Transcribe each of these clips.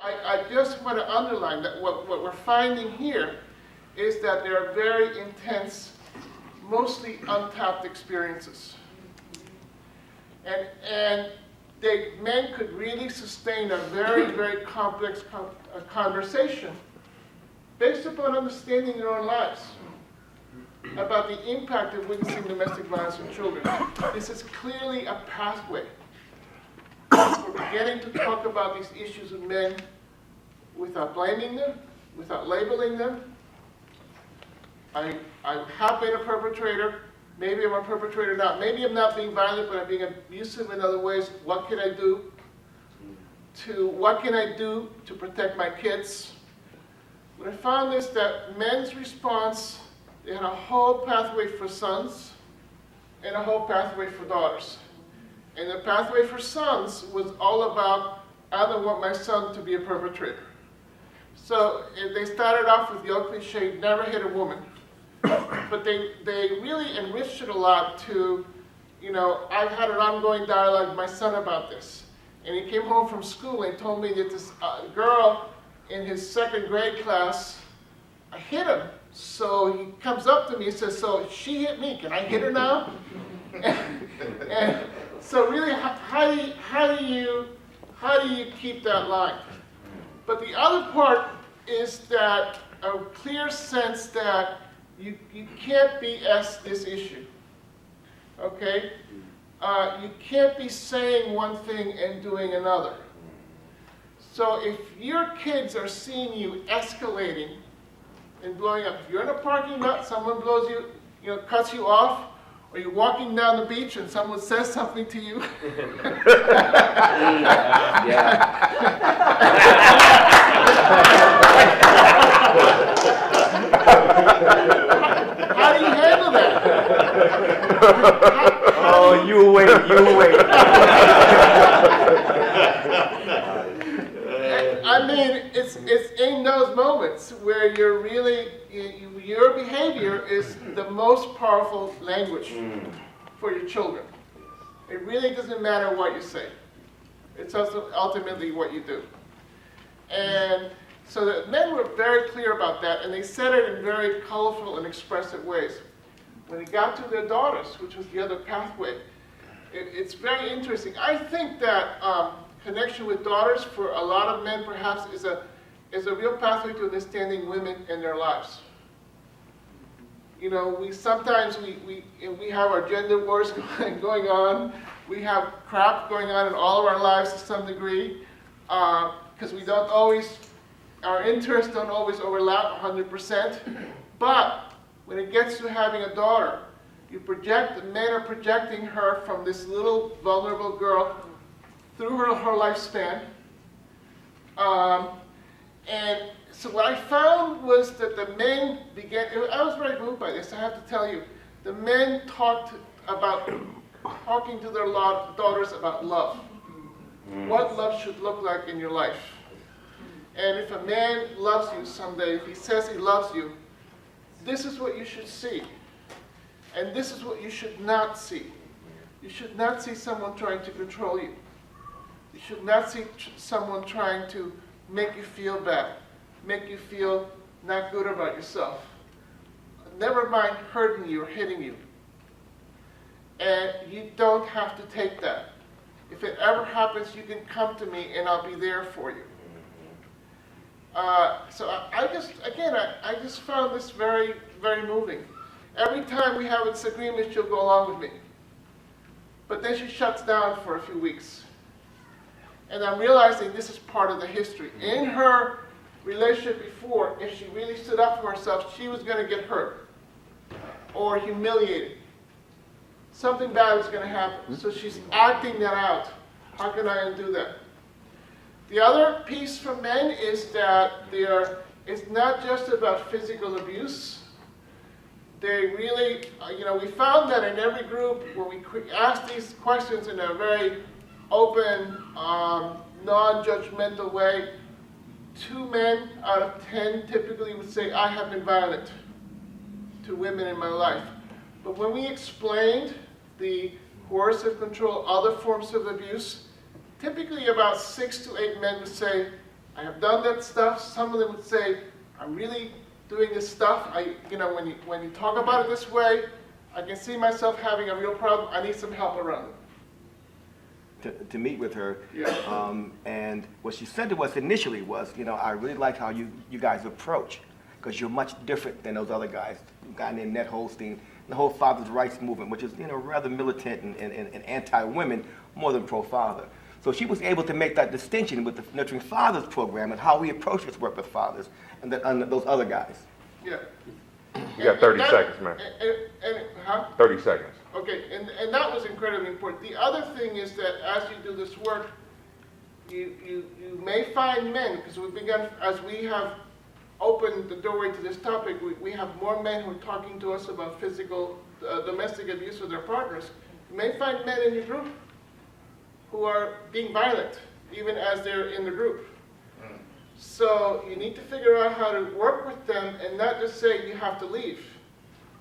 I just want to underline that what we're finding here is that there are very intense, mostly untapped experiences. And men could really sustain a very, very complex conversation based upon understanding their own lives about the impact of witnessing domestic violence on children. This is clearly a pathway. We're beginning to talk about these issues with men without blaming them, without labeling them. I have been a perpetrator. Maybe I'm a perpetrator now. Maybe I'm not being violent, but I'm being abusive in other ways. What can I do? What can I do to protect my kids? What I found is that men's response, they had a whole pathway for sons and a whole pathway for daughters. And the pathway for sons was all about, I don't want my son to be a perpetrator. So they started off with the old cliche, never hit a woman. But they really enriched it a lot to, I've had an ongoing dialogue with my son about this. And he came home from school and told me that this girl in his second grade class hit him. So he comes up to me and says, so she hit me, can I hit her now? and so really, how do you keep that line? But the other part is that a clear sense that you can't BS this issue, okay? You can't be saying one thing and doing another. So if your kids are seeing you escalating and blowing up, if you're in a parking lot, someone blows you, cuts you off, or you're walking down the beach and someone says something to you. How do you handle that? Oh, you wait. I mean, it's in those moments where you're really, your behavior is the most powerful language for your children. It really doesn't matter what you say. It's also ultimately what you do. And so the men were very clear about that, and they said it in very colorful and expressive ways. When it got to their daughters, which was the other pathway, it's very interesting. I think that connection with daughters for a lot of men perhaps is a real pathway to understanding women and their lives. We sometimes have our gender wars going on. We have crap going on in all of our lives to some degree, because we don't always, our interests don't always overlap 100%. But when it gets to having a daughter, the men are projecting her from this little vulnerable girl through her lifespan. And so what I found was that the men began, I was very moved by this, I have to tell you. The men talking to their daughters about love. What love should look like in your life. And if a man loves you someday, if he says he loves you, this is what you should see. And this is what you should not see. You should not see someone trying to control you. You should not see someone trying to make you feel bad, make you feel not good about yourself. Never mind hurting you or hitting you. And you don't have to take that. If it ever happens, you can come to me and I'll be there for you. So I just found this very, very moving. Every time we have a disagreement, she'll go along with me. But then she shuts down for a few weeks. And I'm realizing this is part of the history. In her relationship before, if she really stood up for herself, she was going to get hurt or humiliated. Something bad was going to happen. So she's acting that out. How can I undo that? The other piece for men is that it's not just about physical abuse. They really, we found that in every group where we asked these questions in a very open, non-judgmental way, 2 men out of 10 typically would say, I have been violent to women in my life. But when we explained the coercive control, other forms of abuse, typically about 6 to 8 men would say, I have done that stuff. Some of them would say, I'm really doing this stuff. When you talk about it this way, I can see myself having a real problem. I need some help around it. To meet with her. Yeah. And what she said to us initially was, I really like how you guys approach, because you're much different than those other guys. A guy named Ned Holstein, the whole father's rights movement, which is rather militant and anti-women more than pro-father. So she was able to make that distinction with the Nurturing Fathers program and how we approach this work with fathers and those other guys. Yeah. You got 30 seconds, man. Huh? 30 seconds. Okay, and that was incredibly important. The other thing is that as you do this work, you may find men, because as we have opened the doorway to this topic, we have more men who are talking to us about physical, domestic abuse of their partners. You may find men in your group who are being violent, even as they're in the group. So you need to figure out how to work with them and not just say you have to leave.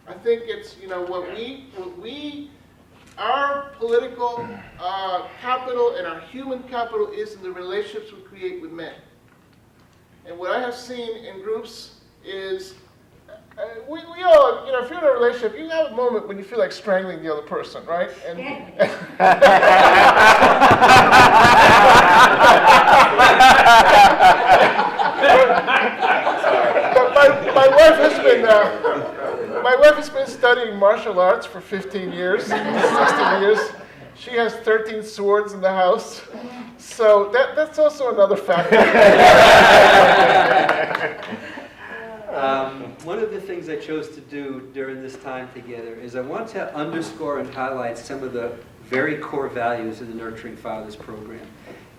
I think it's, our political capital and our human capital is in the relationships we create with men. And what I have seen in groups is, we all, if you're in a relationship, you have a moment when you feel like strangling the other person, right? My wife has been studying martial arts for 15 years, 16 years. She has 13 swords in the house. So that's also another factor. One of the things I chose to do during this time together is I want to underscore and highlight some of the very core values of the Nurturing Fathers program,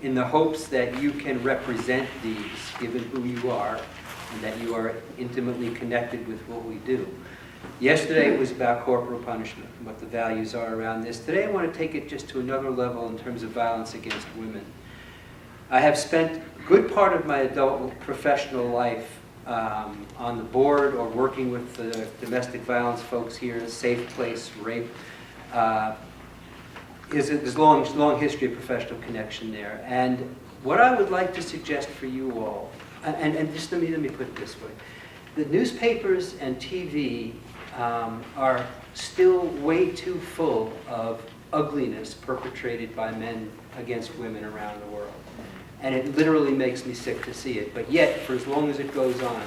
in the hopes that you can represent these, given who you are, and that you are intimately connected with what we do. Yesterday it was about corporal punishment and what the values are around this. Today I want to take it just to another level in terms of violence against women. I have spent a good part of my adult professional life on the board or working with the domestic violence folks here, Safe Place, RAPE. There's a long history of professional connection there. And what I would like to suggest for you all, and just let me put it this way. The newspapers and TV are still way too full of ugliness perpetrated by men against women around the world. And it literally makes me sick to see it. But yet, for as long as it goes on,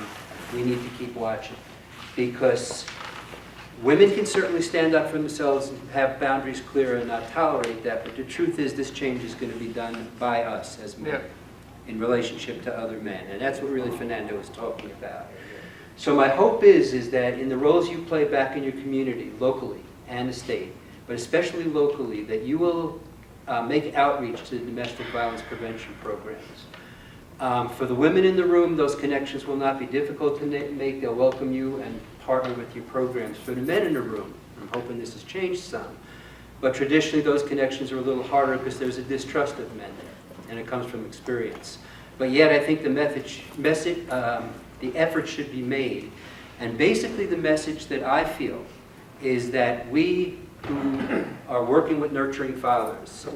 we need to keep watching. Because women can certainly stand up for themselves and have boundaries clear and not tolerate that. But the truth is, this change is going to be done by us as men in relationship to other men. And that's what really Fernando was talking about. So my hope is that in the roles you play back in your community, locally and the state, but especially locally, that you will make outreach to the domestic violence prevention programs. For the women in the room, those connections will not be difficult to make. They'll welcome you and partner with your programs. For the men in the room, I'm hoping this has changed some, but traditionally those connections are a little harder because there's a distrust of men there, and it comes from experience. But yet I think the effort should be made. And basically the message that I feel is that we who are working with Nurturing Fathers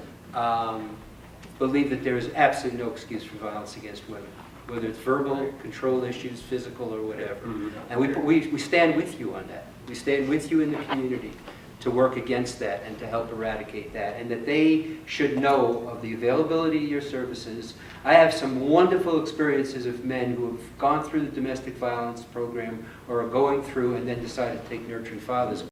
believe that there is absolutely no excuse for violence against women, whether it's verbal, control issues, physical, or whatever. And we stand with you on that. We stand with you in the community to work against that and to help eradicate that, and that they should know of the availability of your services. I have some wonderful experiences of men who have gone through the domestic violence program or are going through and then decided to take Nurturing Fathers.